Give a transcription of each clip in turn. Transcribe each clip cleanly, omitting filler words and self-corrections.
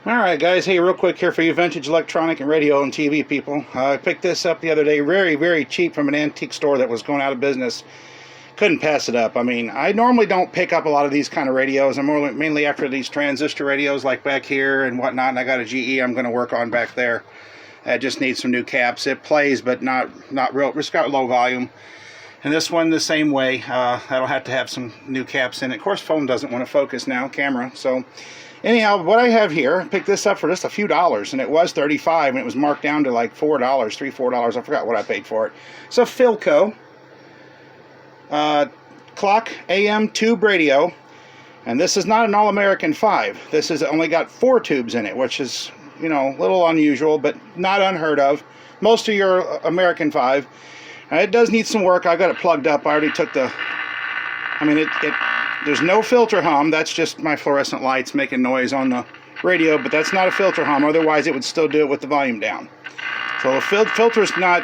Alright guys, hey, real quick here for you vintage electronic and radio and TV people. I picked this up the other day very cheap from an antique store that was going out of business. Couldn't pass it up. I mean, I normally don't pick up a lot of these kind of radios. I'm mainly after these transistor radios like back here and whatnot, and I got a GE I'm going to work on back there. It just needs some new caps. It plays, but not real. It's got low volume. And this one the same way. That'll have to have some new caps in it. Of course, phone doesn't want to focus now, camera. So anyhow, what I have here, I picked this up for just a few dollars, and it was $35, and it was marked down to like $4, $3-4. I forgot what I paid for it. It's a Philco clock AM tube radio, and this is not an All-American 5. This is only got 4 tubes in it, which is, you know, a little unusual, but not unheard of. Most of your American 5. It does need some work. I got it plugged up. I already took the, I mean, there's no filter hum. That's just my fluorescent lights making noise on the radio, but that's not a filter hum. Otherwise, it would still do it with the volume down. So the filter's not,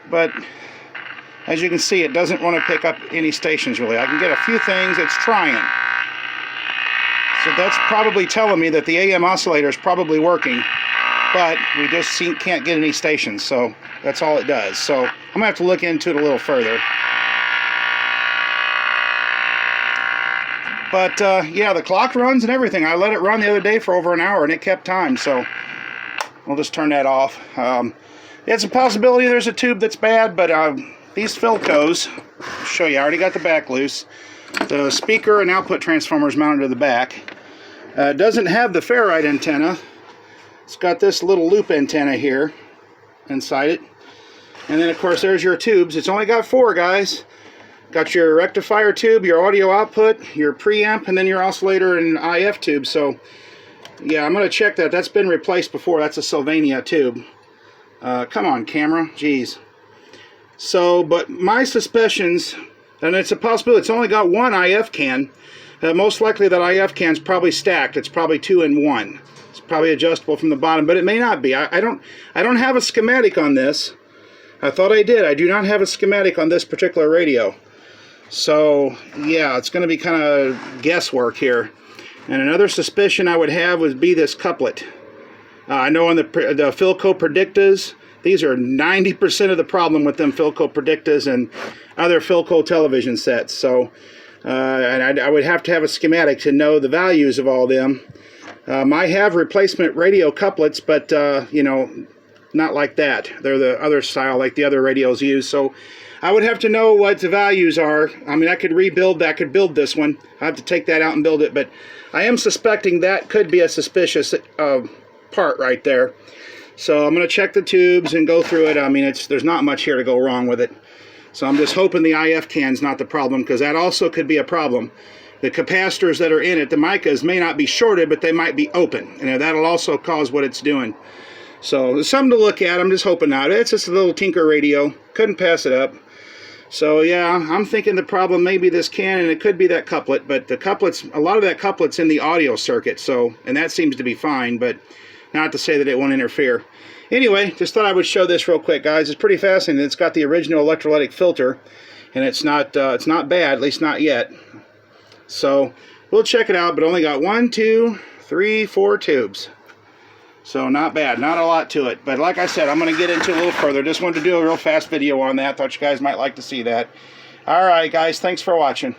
but as you can see, it doesn't want to pick up any stations really. I can get a few things. It's trying. So that's probably telling me that the AM oscillator is probably working, but we just can't get any stations. So that's all it does. So I'm going to have to look into it a little further. But yeah, the clock runs and everything. I let it run the other day for over an hour and it kept time, so we'll just turn that off. It's a possibility there's a tube that's bad, but these Philcos, I'll show you, I already got the back loose. The speaker and output transformer is mounted to the back. It doesn't have the ferrite antenna. It's got this little loop antenna here inside it. And then of course there's your tubes. It's only got 4, guys. Got your rectifier tube, your audio output, your preamp, and then your oscillator and IF tube. So, yeah, I'm going to check that. That's been replaced before. That's a Sylvania tube. Come on, camera. Jeez. So, but my suspicions, and it's a possibility, it's only got 1 IF can. Most likely that IF can's probably stacked. It's probably 2 in 1. It's probably adjustable from the bottom, but it may not be. I don't have a schematic on this. I thought I did. I do not have a schematic on this particular radio. So, yeah, it's going to be kind of guesswork here. And another suspicion I would have would be this couplet. I know on the Philco Predictas, these are 90% of the problem with them Philco Predictas and other Philco television sets. So, and I would have to have a schematic to know the values of all of them. I have replacement radio couplets, but, you know, not like that. They're the other style like the other radios use. So I would have to know what the values are. I mean, I could rebuild that. I could build this one. I have to take that out and build it. But I am suspecting that could be a suspicious part right there. So I'm going to check the tubes and go through it. I mean, there's not much here to go wrong with it. So I'm just hoping the IF can's not the problem, because that also could be a problem. The capacitors that are in it, the micas, may not be shorted, but they might be open. And that'll also cause what it's doing. So there's something to look at. I'm just hoping not. It's just a little tinker radio. Couldn't pass it up. So yeah, I'm thinking the problem may be this can, and it could be that couplet, but the couplets, a lot of that couplet's in the audio circuit, so, and that seems to be fine, but not to say that it won't interfere. Anyway, just thought I would show this real quick, guys. It's pretty fascinating. It's got the original electrolytic filter, and it's not bad, at least not yet. So we'll check it out, but only got 1, 2, 3, 4 tubes. So not bad, not a lot to it. But like I said, I'm going to get into it a little further. Just wanted to do a real fast video on that. Thought you guys might like to see that. All right, guys, thanks for watching.